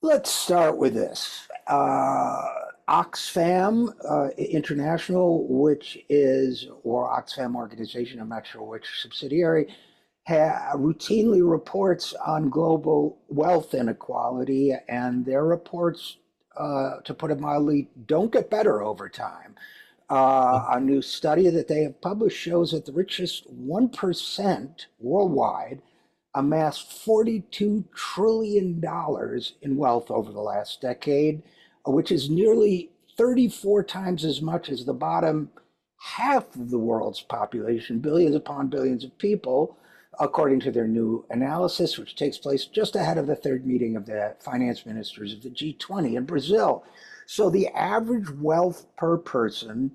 Let's start with this. Oxfam International, which is, or Oxfam Organization, I'm not sure which subsidiary, routinely reports on global wealth inequality, and their reports, to put it mildly, don't get better over time. A new study that they have published shows that the richest 1% worldwide amassed $42 trillion in wealth over the last decade, which is nearly 34 times as much as the bottom half of the world's population, billions upon billions of people, according to their new analysis, which takes place just ahead of the third meeting of the finance ministers of the G20 in Brazil. So the average wealth per person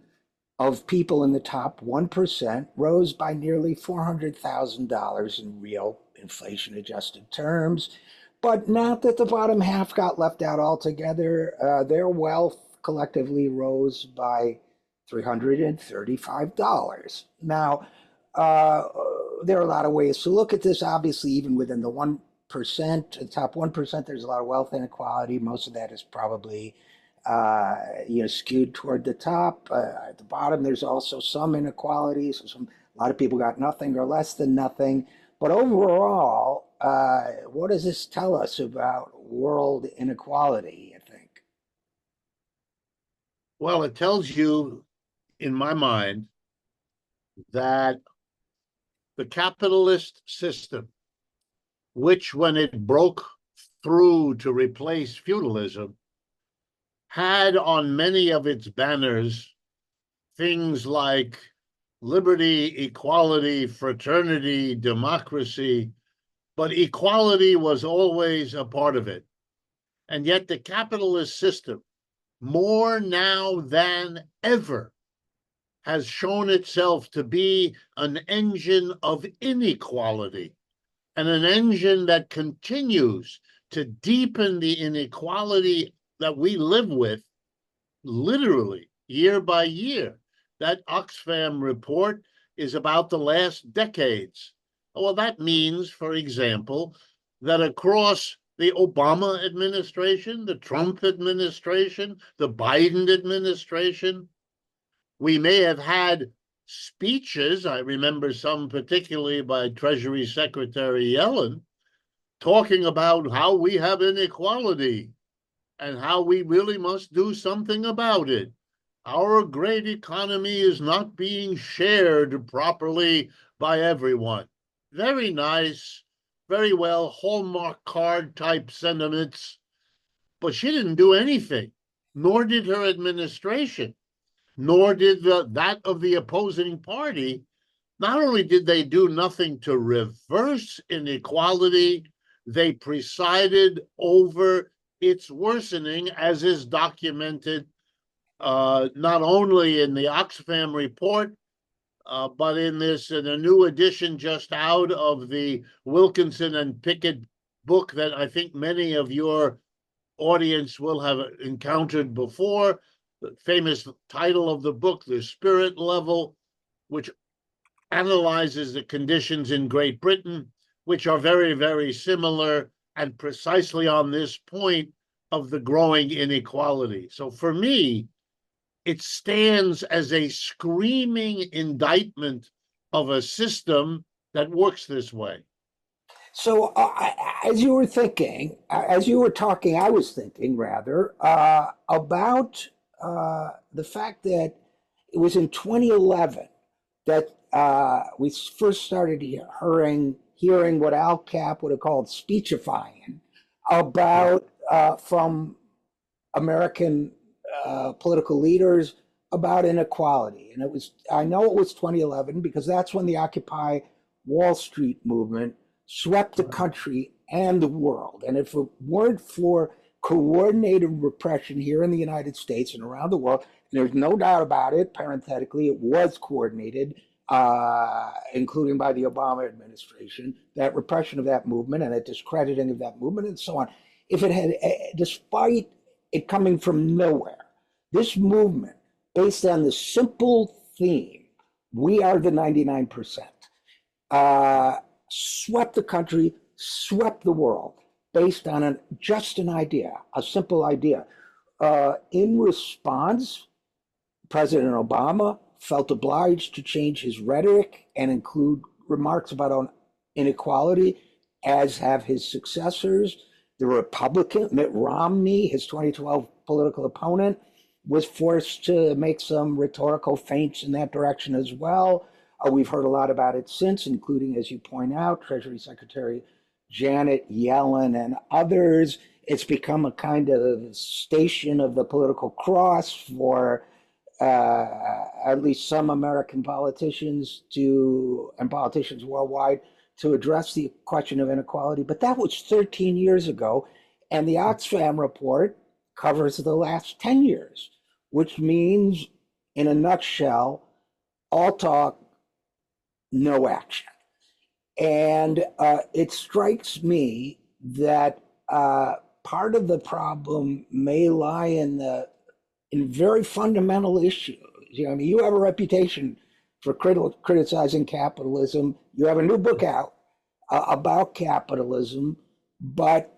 of people in the top 1% rose by nearly $400,000 in real inflation adjusted terms, but not that the bottom half got left out altogether. Their wealth collectively rose by $335. Now, there are a lot of ways to look at this. Obviously, even within the 1%, the top 1%, there's a lot of wealth inequality. Most of that is probably skewed toward the top. At the bottom, there's also some inequalities. A lot of people got nothing or less than nothing. But overall, what does this tell us about world inequality, you think? Well, it tells you, in my mind, that the capitalist system, which when it broke through to replace feudalism, had on many of its banners things like liberty, equality, fraternity, democracy, but equality was always a part of it. And yet the capitalist system, more now than ever, has shown itself to be an engine of inequality and an engine that continues to deepen the inequality that we live with literally year by year. That Oxfam report is about the last decades. Well, that means, for example, that across the Obama administration, the Trump administration, the Biden administration, we may have had speeches, I remember some particularly by Treasury Secretary Yellen, talking about how we have inequality and how we really must do something about it. Our great economy is not being shared properly by everyone. Very nice, very well, Hallmark card type sentiments, but she didn't do anything, nor did her administration, nor did that of the opposing party. Not only did they do nothing to reverse inequality, they presided over its worsening, as is documented not only in the Oxfam report, but in a new edition just out of the Wilkinson and Pickett book that I think many of your audience will have encountered before. The famous title of the book, The Spirit Level, which analyzes the conditions in Great Britain, which are very, very similar and precisely on this point of the growing inequality. So for me, it stands as a screaming indictment of a system that works this way. So as you were talking, I was thinking rather about the fact that it was in 2011 that we first started hearing what Al Cap would have called speechifying about from American political leaders about inequality. And I know it was 2011 because that's when the Occupy Wall Street movement swept the country and the world. And if it weren't for coordinated repression here in the United States and around the world, and there's no doubt about it, parenthetically, it was coordinated, including by the Obama administration, that repression of that movement and that discrediting of that movement and so on. If it had, despite it coming from nowhere, this movement, based on the simple theme, we are the 99%, swept the country, swept the world. based on just an idea, a simple idea. In response, President Obama felt obliged to change his rhetoric and include remarks about inequality, as have his successors. The Republican, Mitt Romney, his 2012 political opponent, was forced to make some rhetorical feints in that direction as well. We've heard a lot about it since, including, as you point out, Treasury Secretary Janet Yellen and others. It's become a kind of station of the political cross for at least some American politicians and politicians worldwide to address the question of inequality. But that was 13 years ago. And the Oxfam report covers the last 10 years, which means, in a nutshell, all talk, no action. And it strikes me that part of the problem may lie in very fundamental issues. I mean, you have a reputation for criticizing capitalism. You have a new book out about capitalism, but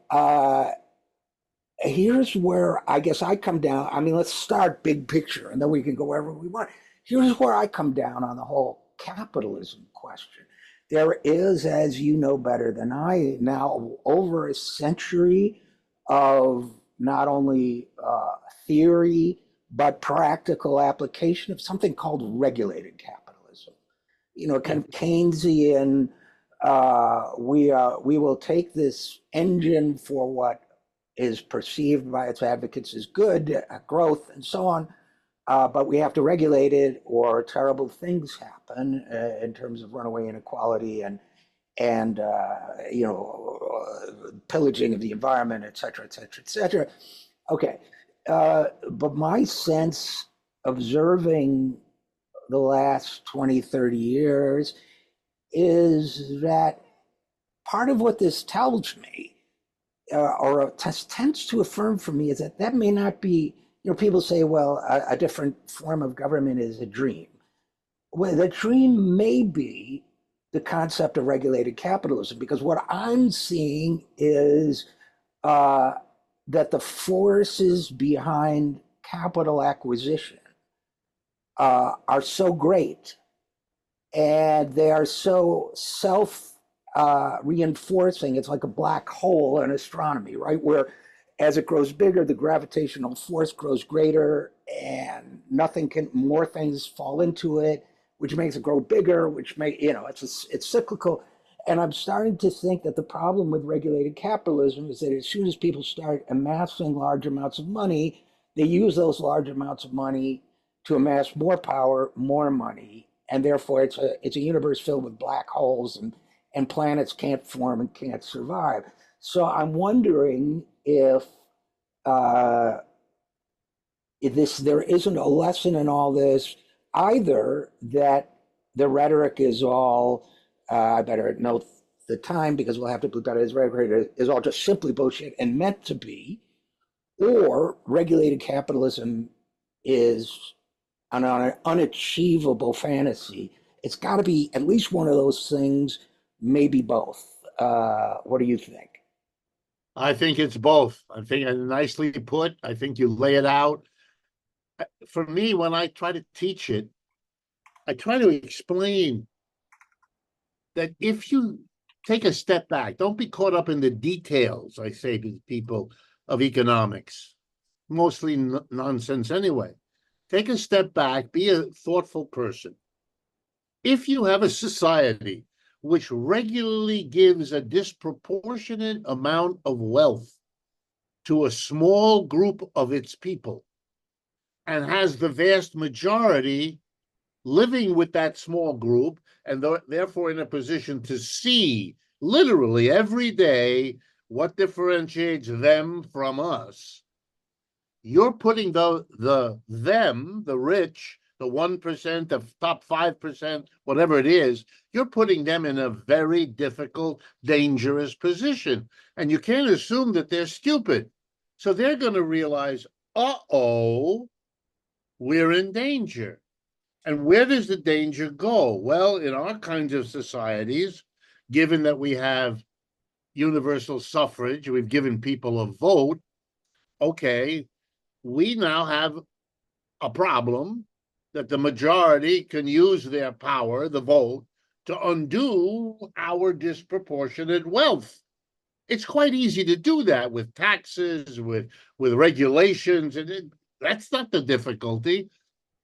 here's where I guess I come down. I mean, let's start big picture, and then we can go wherever we want. Here's where I come down on the whole capitalism question. There is, as you know better than I, now over a century of not only theory, but practical application of something called regulated capitalism. Kind of Keynesian, we will take this engine for what is perceived by its advocates as good, growth, and so on, but we have to regulate it or terrible things happen in terms of runaway inequality and pillaging of the environment, et cetera, et cetera, et cetera. Okay. But my sense, observing the last 20, 30 years, is that part of what this tells me, or tends to affirm for me, is that may not be, people say, well, a different form of government is a dream. Well, the dream may be the concept of regulated capitalism, because what I'm seeing is that the forces behind capital acquisition are so great, and they are so self-reinforcing. It's like a black hole in astronomy, right? Where as it grows bigger, the gravitational force grows greater, and more things fall into it, which makes it grow bigger, which it's cyclical. And I'm starting to think that the problem with regulated capitalism is that as soon as people start amassing large amounts of money, they use those large amounts of money to amass more power, more money, and therefore it's a universe filled with black holes, and planets can't form and can't survive. So I'm wondering if there isn't a lesson in all this, either that the rhetoric is all I better note the time because we'll have to bleep out his rhetoric is all just simply bullshit and meant to be, or regulated capitalism is an unachievable fantasy. It's got to be at least one of those things, maybe both. What do you think? I think it's both. I think nicely put. I think you lay it out. For me, when I try to teach it, I try to explain that if you take a step back, don't be caught up in the details, I say to people, of economics, mostly nonsense anyway. Take a step back, be a thoughtful person. If you have a society which regularly gives a disproportionate amount of wealth to a small group of its people and has the vast majority living with that small group and therefore in a position to see literally every day what differentiates them from us, you're putting the rich, the 1%, the top 5%, whatever it is, you're putting them in a very difficult, dangerous position. And you can't assume that they're stupid. So they're going to realize, uh-oh, we're in danger. And where does the danger go? Well, in our kinds of societies, given that we have universal suffrage, we've given people a vote. Okay, we now have a problem that the majority can use their power, the vote, to undo our disproportionate wealth. It's quite easy to do that with taxes, with regulations, and that's not the difficulty.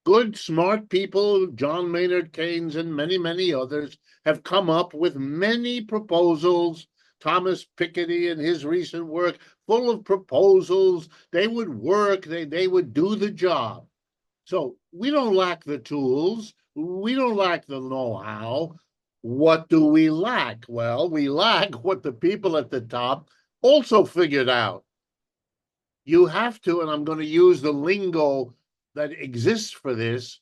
Good, smart people, John Maynard Keynes and many, many others, have come up with many proposals. Thomas Piketty and his recent work, full of proposals. They would work, they would do the job. So we don't lack the tools. We don't lack the know-how. What do we lack? Well, we lack what the people at the top also figured out. You have to, and I'm going to use the lingo that exists for this,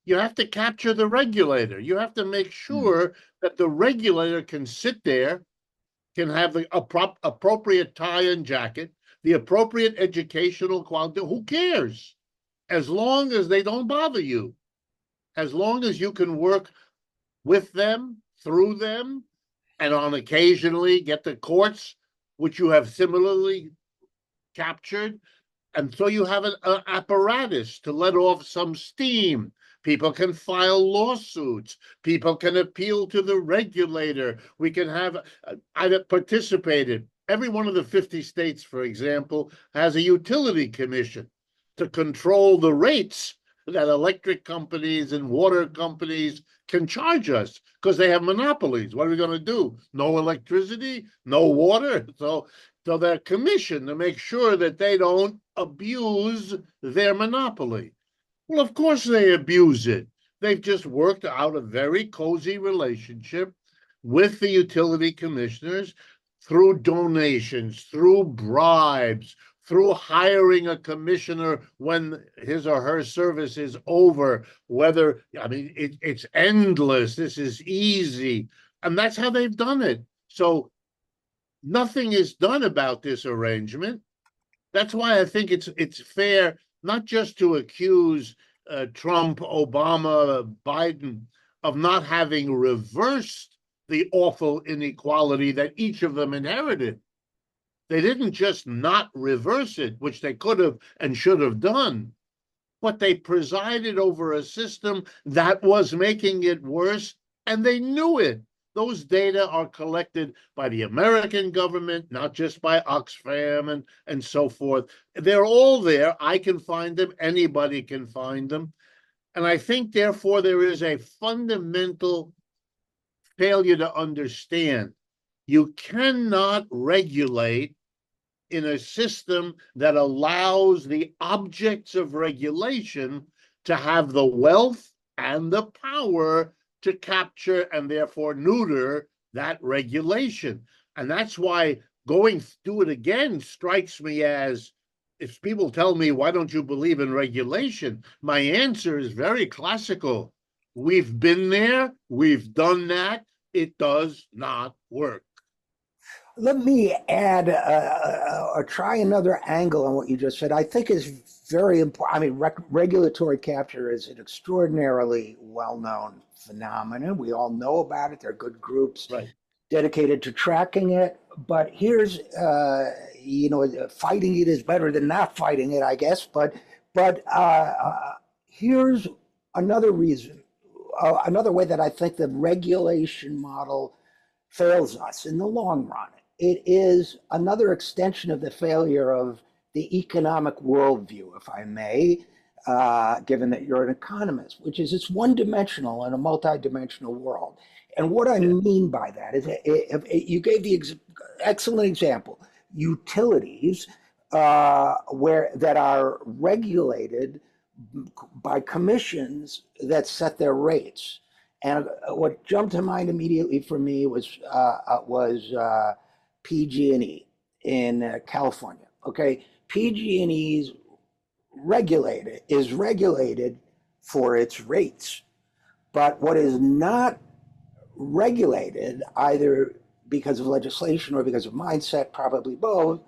you have to capture the regulator. You have to make sure that the regulator can sit there, can have the appropriate tie and jacket, the appropriate educational quality. Who cares? As long as they don't bother you, as long as you can work with them, through them, and on occasionally get the courts, which you have similarly captured. And so you have an apparatus to let off some steam. People can file lawsuits. People can appeal to the regulator. We can have, I've participated. Every one of the 50 states, for example, has a utility commission to control the rates that electric companies and water companies can charge us because they have monopolies. What are we going to do? No electricity, no water. So they're commissioned to make sure that they don't abuse their monopoly. Well, of course they abuse it. They've just worked out a very cozy relationship with the utility commissioners through donations, through bribes, through hiring a commissioner when his or her service is over, whether, I mean, it's endless. This is easy. And that's how they've done it. So nothing is done about this arrangement. That's why I think it's fair not just to accuse Trump, Obama, Biden of not having reversed the awful inequality that each of them inherited. They didn't just not reverse it, which they could have and should have done, but they presided over a system that was making it worse, and they knew it. Those data are collected by the American government, not just by Oxfam and so forth. They're all there. I can find them. Anybody can find them. And I think, therefore, there is a fundamental failure to understand. You cannot regulate in a system that allows the objects of regulation to have the wealth and the power to capture and therefore neuter that regulation. And that's why going through it again strikes me as, if people tell me, why don't you believe in regulation? My answer is very classical. We've been there. We've done that. It does not work. Let me add or try another angle on what you just said. I think is very important. I mean, regulatory capture is an extraordinarily well-known phenomenon. We all know about it. There are good groups Right. dedicated to tracking it. But here's, fighting it is better than not fighting it, I guess. But here's another reason, another way that I think the regulation model fails us in the long run. It is another extension of the failure of the economic worldview, if I may, given that you're an economist, which is it's one-dimensional in a multi-dimensional world. And what I mean by that is you gave the excellent example, utilities where that are regulated by commissions that set their rates. And what jumped to mind immediately for me was PG&E in California. Okay, PG&E is regulated for its rates, but what is not regulated, either because of legislation or because of mindset, probably both,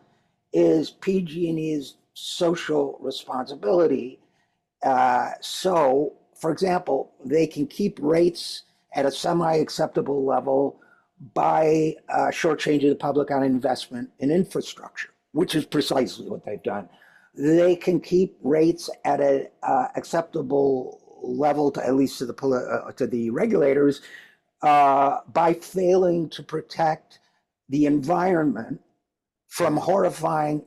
is PG&E's social responsibility. So, for example, they can keep rates at a semi-acceptable level by shortchanging the public on investment in infrastructure, which is precisely what they've done. They can keep rates at an acceptable level, to at least to the regulators, by failing to protect the environment from horrifying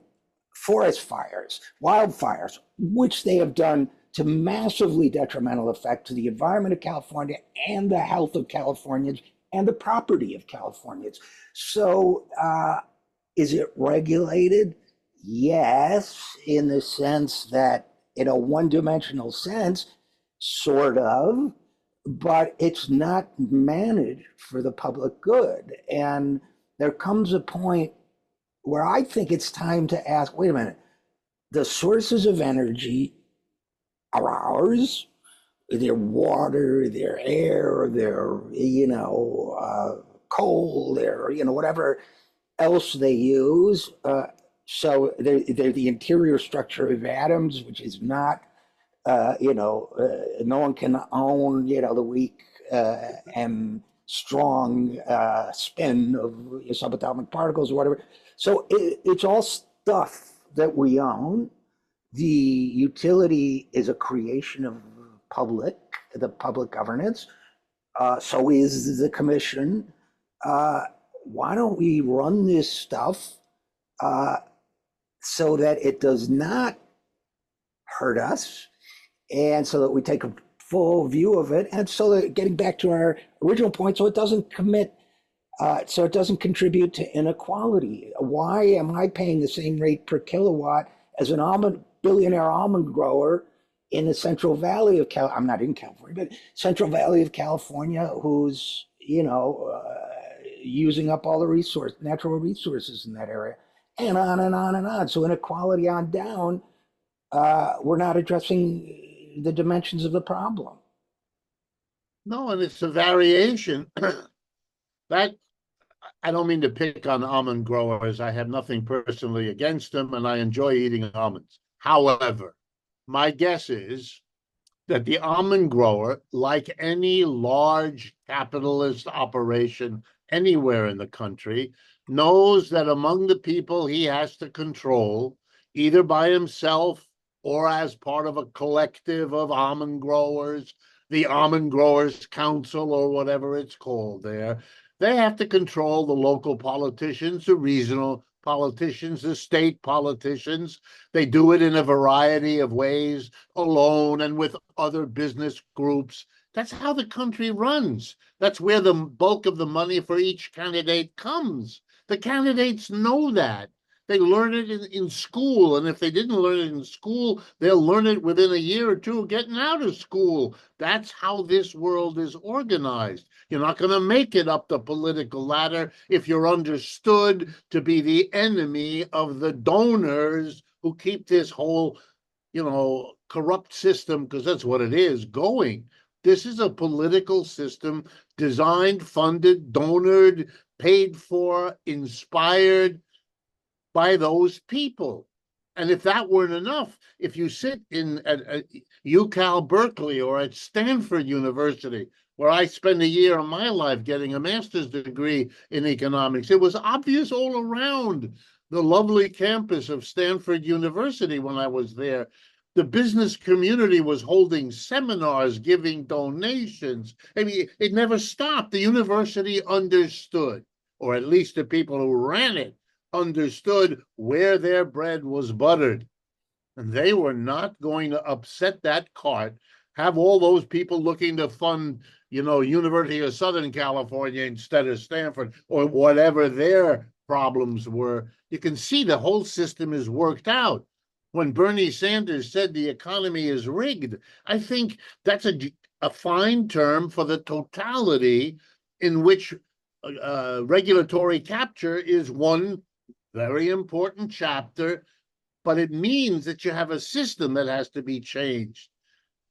forest fires, wildfires, which they have done to massively detrimental effect to the environment of California and the health of Californians and the property of Californians. So is it regulated? Yes, in the sense that, in a one-dimensional sense, sort of, but it's not managed for the public good. And there comes a point where I think it's time to ask, wait a minute, the sources of energy are ours, their water, their air, their, coal, their, whatever else they use. So they're the interior structure of atoms, which is not, no one can own, the weak and strong spin of subatomic particles or whatever. So it's all stuff that we own. The utility is a creation of the public governance. So is the commission. Why don't we run this stuff so that it does not hurt us, and so that we take a full view of it, and so that, getting back to our original point, so it doesn't contribute to inequality. Why am I paying the same rate per kilowatt as an billionaire almond grower in the Central Valley of I'm not in California, but Central Valley of California, who's using up all the natural resources in that area, and on and on and on. So inequality on down, we're not addressing the dimensions of the problem. No, and it's a variation. That, I don't mean to pick on almond growers. I have nothing personally against them, and I enjoy eating almonds. However, my guess is that the almond grower, like any large capitalist operation anywhere in the country, knows that among the people he has to control, either by himself or as part of a collective of almond growers, the Almond Growers Council or whatever it's called there, they have to control the local politicians, the regional politicians, the state politicians. They do it in a variety of ways, alone and with other business groups. That's how the country runs. That's where the bulk of the money for each candidate comes. The candidates know that. They learn it in school, and if they didn't learn it in school, they'll learn it within a year or two of getting out of school. That's how this world is organized. You're not going to make it up the political ladder if you're understood to be the enemy of the donors who keep this whole, corrupt system, because that's what it is, going. This is a political system designed, funded, donored, paid for, inspired by those people. And if that weren't enough, if you sit at UCal Berkeley or at Stanford University, where I spent a year of my life getting a master's degree in economics, it was obvious all around the lovely campus of Stanford University when I was there. The business community was holding seminars, giving donations. I mean, it never stopped. The university understood, or at least the people who ran it understood where their bread was buttered. And they were not going to upset that cart, have all those people looking to fund, University of Southern California instead of Stanford, or whatever their problems were. You can see the whole system is worked out. When Bernie Sanders said the economy is rigged, I think that's a fine term for the totality in which regulatory capture is one very important chapter, but it means that you have a system that has to be changed.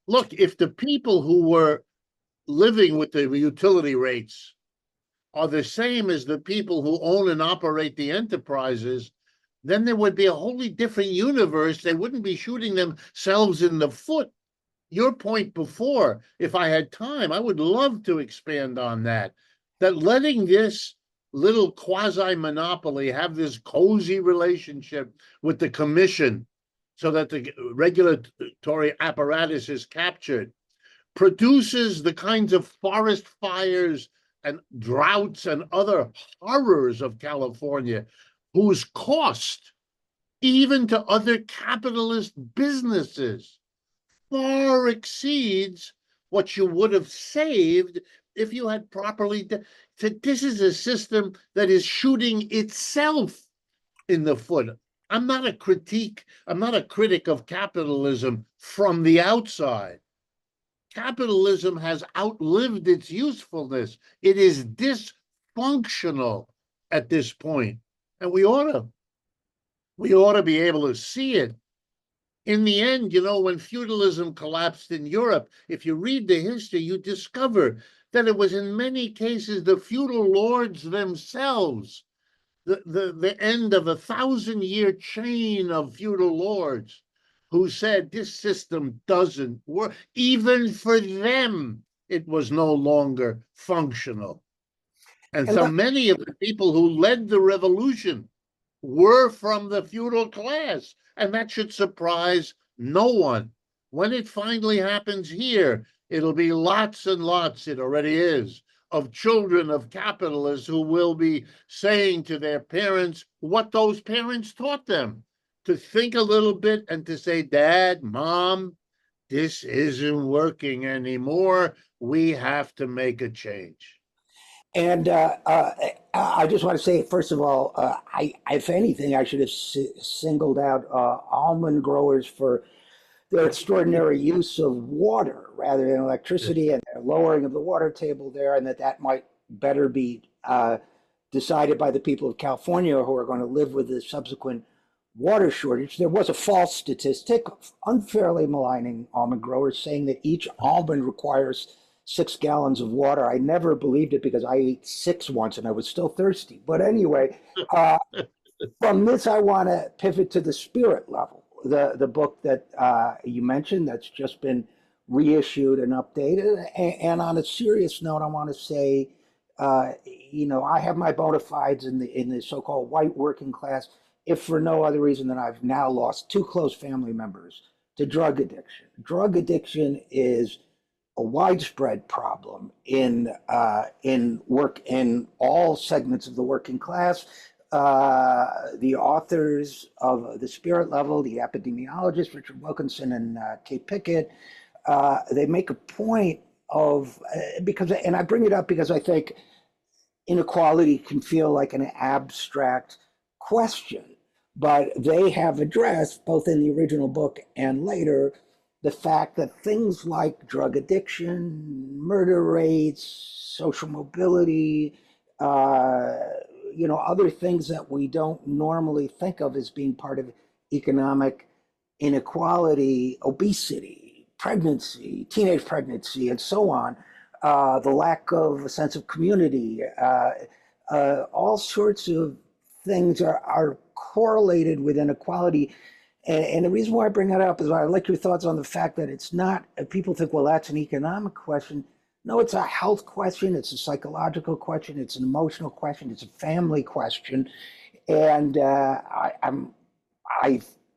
Look, if the people who were living with the utility rates are the same as the people who own and operate the enterprises, then there would be a wholly different universe. They wouldn't be shooting themselves in the foot. Your point before, if I had time, I would love to expand on that. that letting this little quasi-monopoly have this cozy relationship with the commission so that the regulatory apparatus is captured produces the kinds of forest fires and droughts and other horrors of California, whose cost, even to other capitalist businesses, far exceeds what you would have saved if you had properly. This is a system that is shooting itself in the foot. I'm not a critic of capitalism from the outside. Capitalism has outlived its usefulness. It is dysfunctional at this point, and we ought to be able to see it. In the end, when feudalism collapsed in Europe, if you read the history, you discover that it was in many cases the feudal lords themselves, the end of a 1,000-year chain of feudal lords, who said this system doesn't work. Even for them, it was no longer functional. And And so let, many of the people who led the revolution were from the feudal class, and that should surprise no one. When it finally happens here, it'll be lots and lots, it already is, of children of capitalists who will be saying to their parents what those parents taught them, to think a little bit and to say, Dad, Mom, this isn't working anymore. We have to make a change. and I just want to say, first of all, if anything, I should have singled out almond growers for their extraordinary use of water rather than electricity, and their lowering of the water table there, and that might better be decided by the people of California who are going to live with the subsequent water shortage. There was a false statistic unfairly maligning almond growers, saying that each almond requires 6 gallons of water. I never believed it because I ate 6 once and I was still thirsty. But anyway, from this, I want to pivot to the spirit level. The book that you mentioned that's just been reissued and updated. And on a serious note, I want to say, I have my bona fides in the so-called white working class, if for no other reason than I've now lost 2 close family members to drug addiction. Drug addiction is a widespread problem in all segments of the working class. The authors of The Spirit Level, the epidemiologists, Richard Wilkinson and Kate Pickett, they make a point of, and I bring it up because I think inequality can feel like an abstract question, but they have addressed, both in the original book and later, the fact that things like drug addiction, murder rates, social mobility, other things that we don't normally think of as being part of economic inequality, obesity, pregnancy, teenage pregnancy, and so on, the lack of a sense of community, all sorts of things are correlated with inequality. And the reason why I bring that up is I like your thoughts on the fact that it's not, people think, well, that's an economic question. No, it's a health question, it's a psychological question, it's an emotional question, it's a family question. And I'm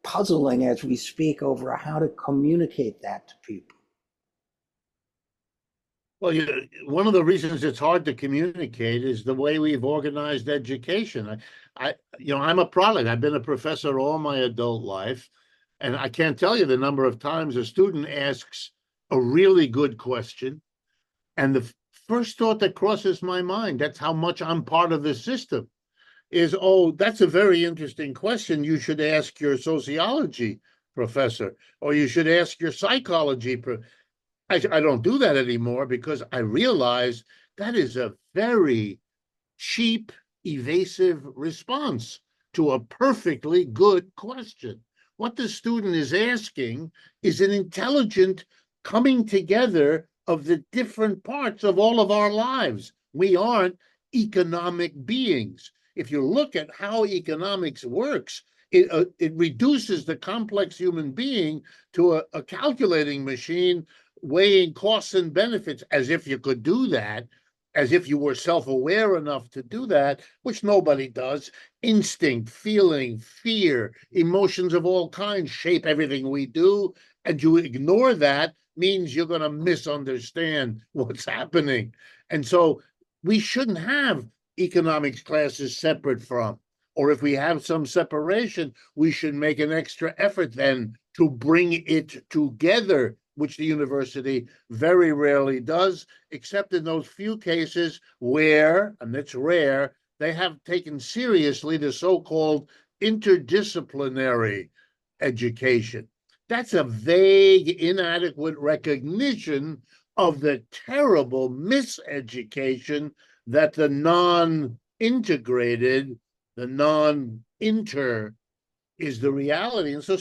puzzling as we speak over how to communicate that to people. Well, one of the reasons it's hard to communicate is the way we've organized education. I'm a product. I've been a professor all my adult life, and I can't tell you the number of times a student asks a really good question, and the first thought that crosses my mind, that's how much I'm part of the system, is, oh, that's a very interesting question. You should ask your sociology professor, or you should ask your psychology professor. I don't do that anymore because I realize that is a very cheap, evasive response to a perfectly good question. What the student is asking is an intelligent coming together of the different parts of all of our lives. We aren't economic beings. If you look at how economics works, it reduces the complex human being to a calculating machine weighing costs and benefits, as if you could do that. as if you were self-aware enough to do that, which nobody does. Instinct, feeling, fear, emotions of all kinds shape everything we do. And you ignore that means you're going to misunderstand what's happening. And so we shouldn't have economics classes separate from, or if we have some separation, we should make an extra effort then to bring it together, which the university very rarely does, except in those few cases where, and it's rare, they have taken seriously the so-called interdisciplinary education. That's a vague, inadequate recognition of the terrible miseducation that the non-integrated, the non-inter is the reality. And so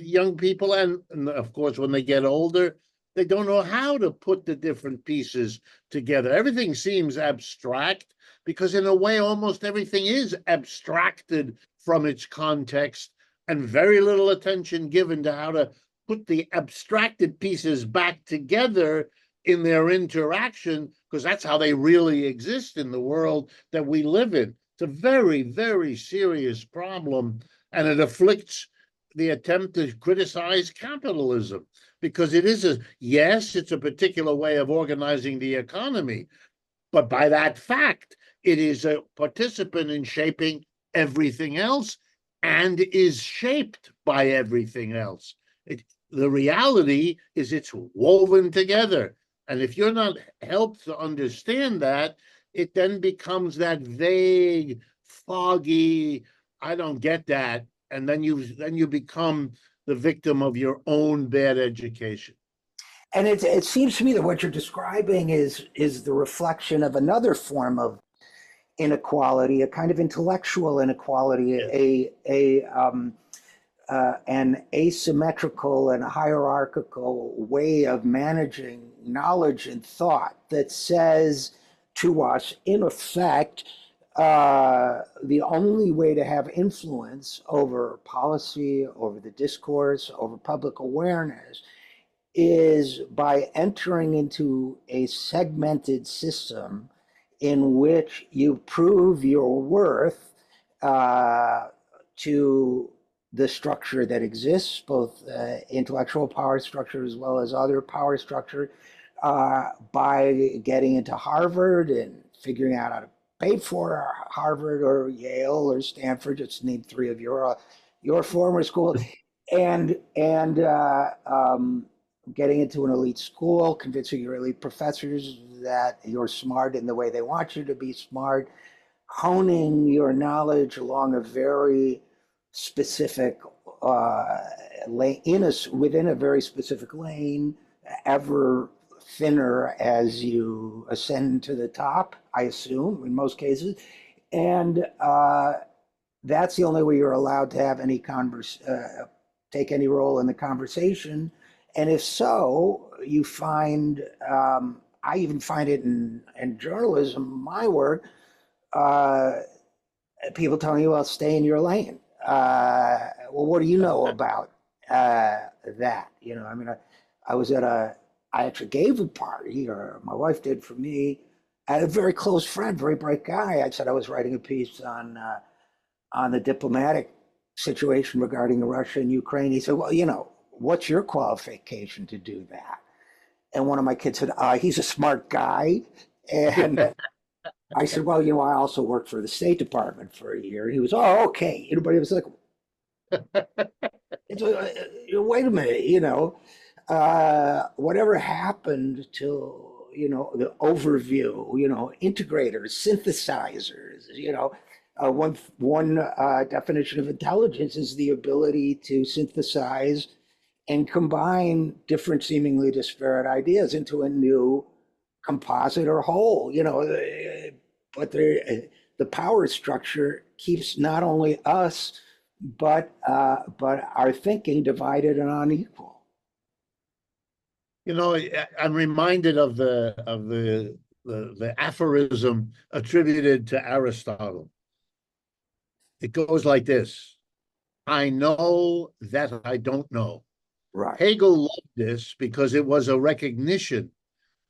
young people, and of course, when they get older, they don't know how to put the different pieces together. Everything seems abstract because in a way, almost everything is abstracted from its context and very little attention given to how to put the abstracted pieces back together in their interaction, because that's how they really exist in the world that we live in. It's a very, very serious problem, and it afflicts the attempt to criticize capitalism, because it is yes, it's a particular way of organizing the economy, but by that fact, it is a participant in shaping everything else and is shaped by everything else. The reality is it's woven together. And if you're not helped to understand that, it then becomes that vague, foggy, I don't get that. And then you become the victim of your own bad education. And it seems to me that what you're describing is the reflection of another form of inequality, a kind of intellectual inequality, an asymmetrical and hierarchical way of managing knowledge and thought that says to us, in effect, the only way to have influence over policy, over the discourse, over public awareness is by entering into a segmented system in which you prove your worth to the structure that exists, both intellectual power structure as well as other power structure, by getting into Harvard and figuring out how to pay for Harvard or Yale or Stanford, just name three of your former schools, and getting into an elite school, convincing your elite professors that you're smart in the way they want you to be smart, honing your knowledge along a very specific lane, within a very specific lane, ever thinner as you ascend to the top, I assume, in most cases. And that's the only way you're allowed to have any take any role in the conversation. And if so, you find, I even find it in journalism, my work, people telling you, well, stay in your lane. Well, what do you know about that? You know, I mean, I was I actually gave a party, or my wife did for me, at a very close friend, very bright guy. I said I was writing a piece on the diplomatic situation regarding Russia and Ukraine. He said, well, you know, what's your qualification to do that? And one of my kids said, he's a smart guy. And I said, well, you know, I also worked for the State Department for a year. And he was, oh, okay. Everybody was like, wait a minute, you know, whatever happened to, you know, the overview, you know, integrators, synthesizers, you know, one definition of intelligence is the ability to synthesize and combine different seemingly disparate ideas into a new composite or whole, you know, but the power structure keeps not only us, but our thinking divided and unequal. You know, I'm reminded of the aphorism attributed to Aristotle. It goes like this: I know that I don't know. Right. Hegel loved this because it was a recognition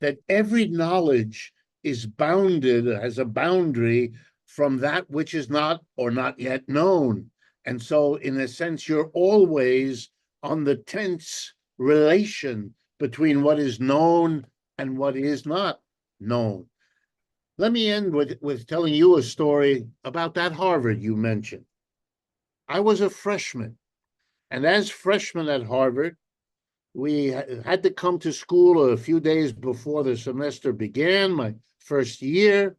that every knowledge is bounded, has a boundary from that which is not or not yet known. And so, in a sense, you're always on the tense relation between what is known and what is not known. Let me end with telling you a story about that Harvard you mentioned. I was a freshman, and as freshmen at Harvard, we had to come to school a few days before the semester began, my first year.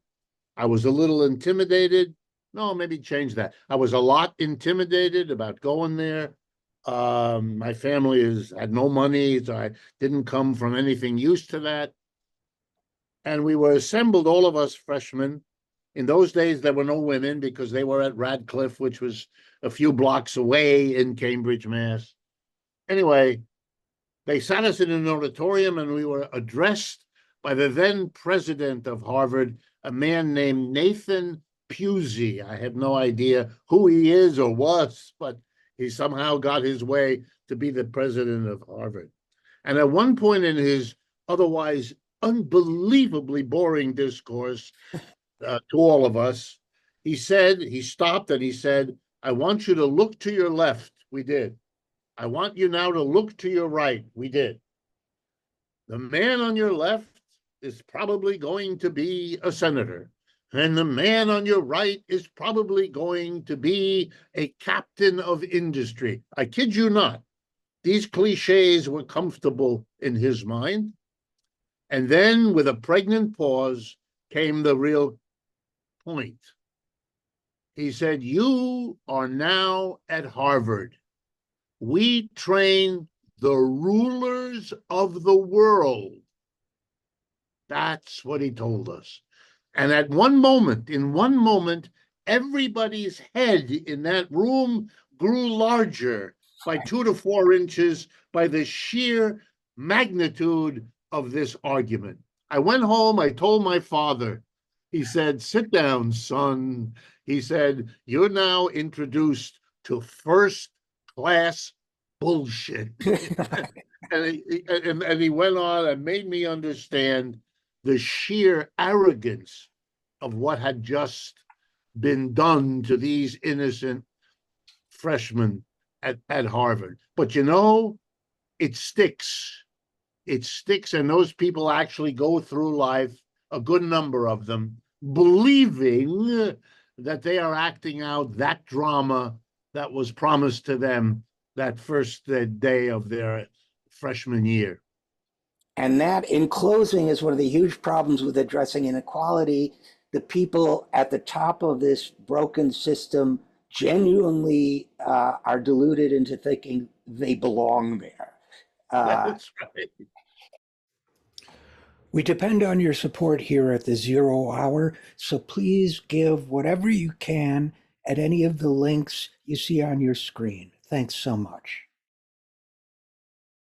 I was a little intimidated. No, maybe change that. I was a lot intimidated about going there. My family had no money, so I didn't come from anything used to that. And we were assembled, all of us freshmen. In those days, there were no women because they were at Radcliffe, which was a few blocks away in Cambridge, Mass. Anyway, they sat us in an auditorium and we were addressed by the then president of Harvard, a man named Nathan Pusey. I have no idea who he is or was, but he somehow got his way to be the president of Harvard. And at one point in his otherwise unbelievably boring discourse to all of us, he stopped and he said, I want you to look to your left. We did. I want you now to look to your right. We did. The man on your left is probably going to be a senator, and the man on your right is probably going to be a captain of industry. I kid you not. These cliches were comfortable in his mind. And then, with a pregnant pause, came the real point. He said, you are now at Harvard. We train the rulers of the world. That's what he told us. And in one moment, everybody's head in that room grew larger by 2 to 4 inches by the sheer magnitude of this argument. I went home, I told my father. He said, sit down, son. He said, you're now introduced to first-class bullshit. and he went on and made me understand the sheer arrogance of what had just been done to these innocent freshmen at Harvard. But you know, it sticks. It sticks, and those people actually go through life, a good number of them, believing that they are acting out that drama that was promised to them that first day of their freshman year. And that, in closing, is one of the huge problems with addressing inequality. The people at the top of this broken system genuinely are deluded into thinking they belong there. That's right. We depend on your support here at the 0 Hour, so please give whatever you can at any of the links you see on your screen. Thanks so much.